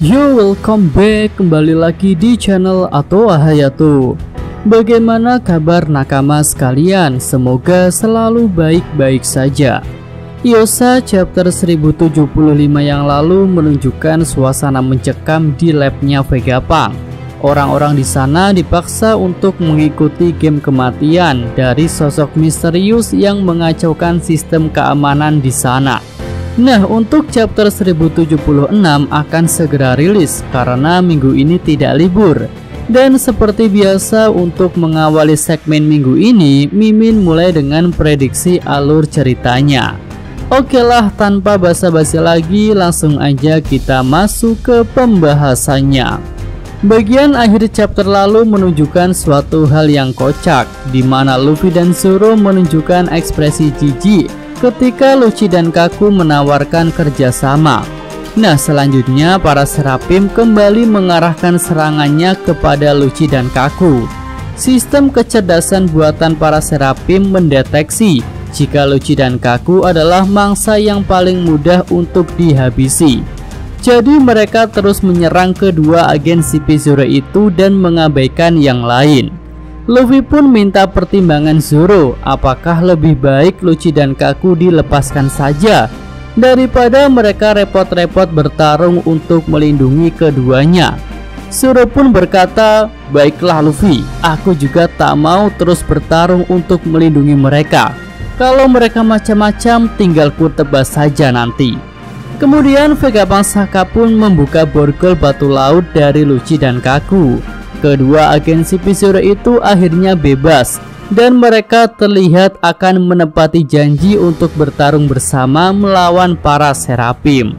Yo, welcome back, kembali lagi di channel Atoa Hayato. Bagaimana kabar nakama sekalian? Semoga selalu baik-baik saja. Iosa chapter 1075 yang lalu menunjukkan suasana mencekam di labnya Vegapunk. Orang-orang di sana dipaksa untuk mengikuti game kematian dari sosok misterius yang mengacaukan sistem keamanan di sana. Nah, untuk chapter 1076 akan segera rilis karena minggu ini tidak libur. Dan seperti biasa untuk mengawali segmen minggu ini, Mimin mulai dengan prediksi alur ceritanya. Oke lah, tanpa basa-basi lagi, langsung aja kita masuk ke pembahasannya. Bagian akhir chapter lalu menunjukkan suatu hal yang kocak, di mana Luffy dan Zoro menunjukkan ekspresi jijik ketika Lucci dan Kaku menawarkan kerjasama. Nah, selanjutnya para Serapim kembali mengarahkan serangannya kepada Lucci dan Kaku. Sistem kecerdasan buatan para Serapim mendeteksi jika Lucci dan Kaku adalah mangsa yang paling mudah untuk dihabisi. Jadi mereka terus menyerang kedua agen CP Zoro itu dan mengabaikan yang lain. Luffy pun minta pertimbangan Zoro, apakah lebih baik Lucci dan Kaku dilepaskan saja daripada mereka repot-repot bertarung untuk melindungi keduanya. Zoro pun berkata, "Baiklah Luffy, aku juga tak mau terus bertarung untuk melindungi mereka. Kalau mereka macam-macam, tinggal ku tebas saja nanti." Kemudian Vegapunk Saka pun membuka borgol batu laut dari Lucci dan Kaku. Kedua agen CP Zoro itu akhirnya bebas dan mereka terlihat akan menepati janji untuk bertarung bersama melawan para Serapim.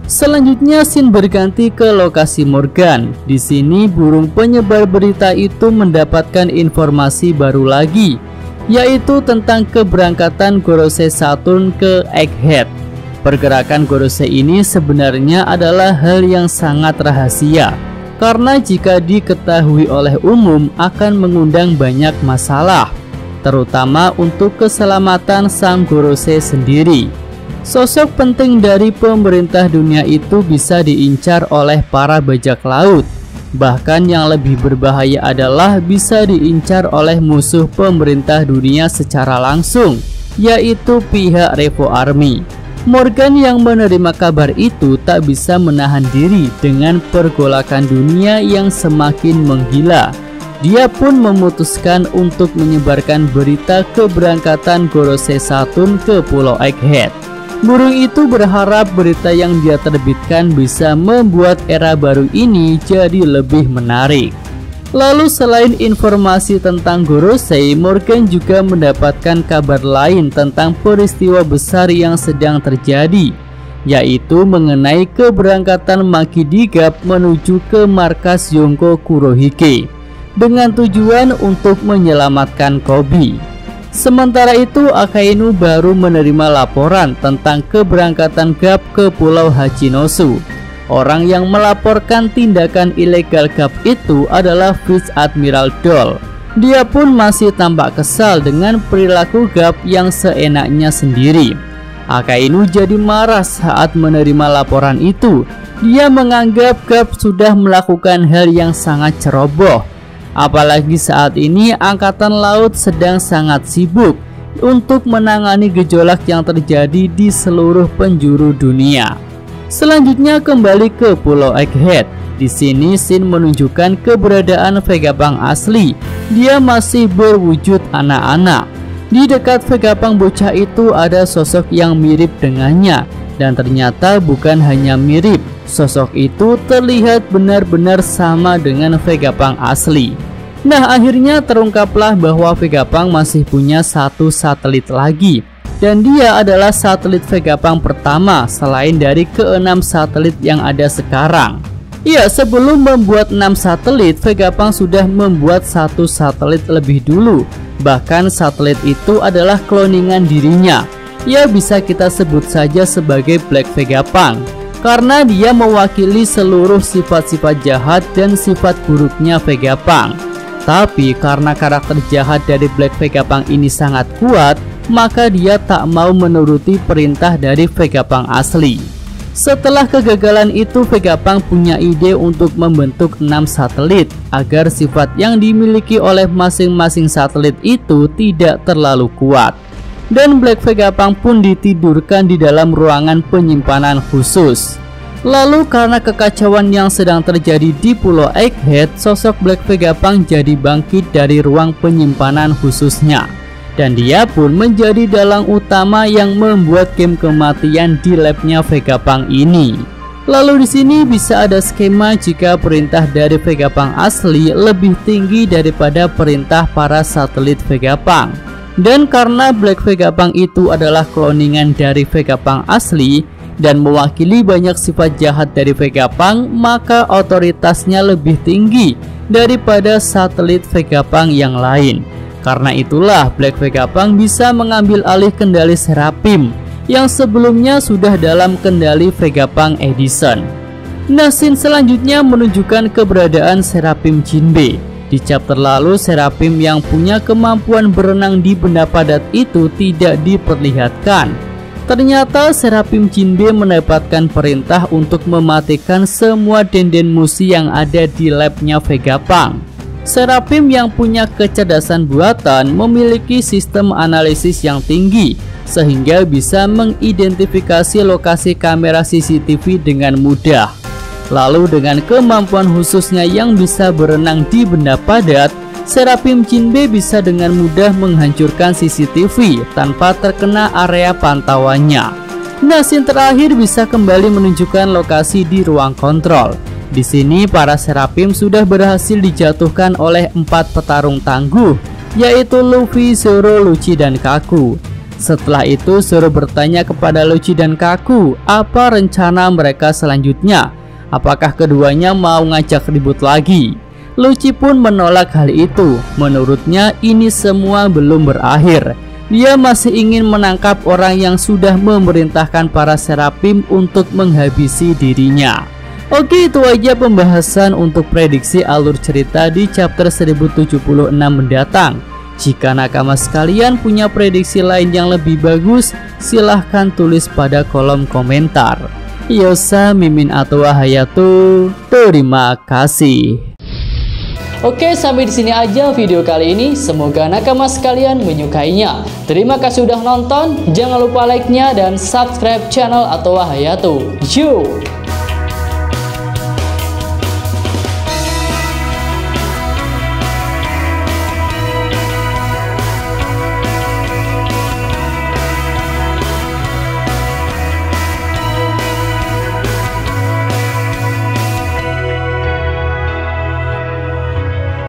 Selanjutnya scene berganti ke lokasi Morgan. Di sini burung penyebar berita itu mendapatkan informasi baru lagi, yaitu tentang keberangkatan Gorosei Saturn ke Egghead. Pergerakan Gorosei ini sebenarnya adalah hal yang sangat rahasia, karena jika diketahui oleh umum akan mengundang banyak masalah, terutama untuk keselamatan sang Gorosei sendiri. Sosok penting dari pemerintah dunia itu bisa diincar oleh para bajak laut. Bahkan yang lebih berbahaya adalah bisa diincar oleh musuh pemerintah dunia secara langsung, yaitu pihak Revo Army. Morgan yang menerima kabar itu tak bisa menahan diri dengan pergolakan dunia yang semakin menggila. Dia pun memutuskan untuk menyebarkan berita keberangkatan Gorosei Saturn ke Pulau Egghead. Burung itu berharap berita yang dia terbitkan bisa membuat era baru ini jadi lebih menarik. Lalu selain informasi tentang Gorosei, Morgan juga mendapatkan kabar lain tentang peristiwa besar yang sedang terjadi, yaitu mengenai keberangkatan Maki D. Garp menuju ke markas Yonko Kurohige dengan tujuan untuk menyelamatkan Koby. Sementara itu Akainu baru menerima laporan tentang keberangkatan Garp ke Pulau Hachinosu. Orang yang melaporkan tindakan ilegal Garp itu adalah Vice Admiral Doll. Dia pun masih tampak kesal dengan perilaku Garp yang seenaknya sendiri. Akainu jadi marah saat menerima laporan itu. Dia menganggap Garp sudah melakukan hal yang sangat ceroboh. Apalagi saat ini Angkatan Laut sedang sangat sibuk untuk menangani gejolak yang terjadi di seluruh penjuru dunia. Selanjutnya kembali ke Pulau Egghead. Di sini scene menunjukkan keberadaan Vegapunk asli. Dia masih berwujud anak-anak. Di dekat Vegapunk bocah itu ada sosok yang mirip dengannya, dan ternyata bukan hanya mirip. Sosok itu terlihat benar-benar sama dengan Vegapunk asli. Nah, akhirnya terungkaplah bahwa Vegapunk masih punya satu satelit lagi. Dan dia adalah satelit Vegapunk pertama selain dari ke-6 satelit yang ada sekarang. Ya, sebelum membuat 6 satelit, Vegapunk sudah membuat satu satelit lebih dulu. Bahkan satelit itu adalah kloningan dirinya. Ya, bisa kita sebut saja sebagai Black Vegapunk, karena dia mewakili seluruh sifat-sifat jahat dan sifat buruknya Vegapunk. Tapi karena karakter jahat dari Black Vegapunk ini sangat kuat, maka dia tak mau menuruti perintah dari Vegapunk asli. Setelah kegagalan itu, Vegapunk punya ide untuk membentuk 6 satelit agar sifat yang dimiliki oleh masing-masing satelit itu tidak terlalu kuat. Dan Black Vegapunk pun ditidurkan di dalam ruangan penyimpanan khusus. Lalu karena kekacauan yang sedang terjadi di Pulau Egghead, sosok Black Vegapunk jadi bangkit dari ruang penyimpanan khususnya. Dan dia pun menjadi dalang utama yang membuat game kematian di labnya Vegapunk ini. Lalu di sini bisa ada skema jika perintah dari Vegapunk asli lebih tinggi daripada perintah para satelit Vegapunk. Dan karena Black Vegapunk itu adalah cloningan dari Vegapunk asli dan mewakili banyak sifat jahat dari Vegapunk, maka otoritasnya lebih tinggi daripada satelit Vegapunk yang lain. Karena itulah Black Vegapunk bisa mengambil alih kendali Seraphim yang sebelumnya sudah dalam kendali Vegapunk Edison. Nah, scene selanjutnya menunjukkan keberadaan Seraphim Jinbe. Di chapter lalu, Seraphim yang punya kemampuan berenang di benda padat itu tidak diperlihatkan. Ternyata Seraphim Jinbe mendapatkan perintah untuk mematikan semua denden musi yang ada di labnya Vegapunk. Seraphim yang punya kecerdasan buatan memiliki sistem analisis yang tinggi sehingga bisa mengidentifikasi lokasi kamera CCTV dengan mudah. Lalu dengan kemampuan khususnya yang bisa berenang di benda padat, Seraphim Jinbe bisa dengan mudah menghancurkan CCTV tanpa terkena area pantauannya. Nah, scene terakhir bisa kembali menunjukkan lokasi di ruang kontrol. Di sini para Seraphim sudah berhasil dijatuhkan oleh 4 petarung tangguh, yaitu Luffy, Zoro, Lucci, dan Kaku. Setelah itu Zoro bertanya kepada Lucci dan Kaku apa rencana mereka selanjutnya. Apakah keduanya mau ngajak ribut lagi? Lucci pun menolak hal itu. Menurutnya ini semua belum berakhir. Dia masih ingin menangkap orang yang sudah memerintahkan para Seraphim untuk menghabisi dirinya. Oke, itu aja pembahasan untuk prediksi alur cerita di chapter 1076 mendatang. Jika nakama sekalian punya prediksi lain yang lebih bagus, silahkan tulis pada kolom komentar. Yosa Mimin atau Hayato, terima kasih. Oke, sampai di sini aja video kali ini. Semoga nakama sekalian menyukainya. Terima kasih sudah nonton. Jangan lupa like-nya dan subscribe channel atau Hayato. Yo.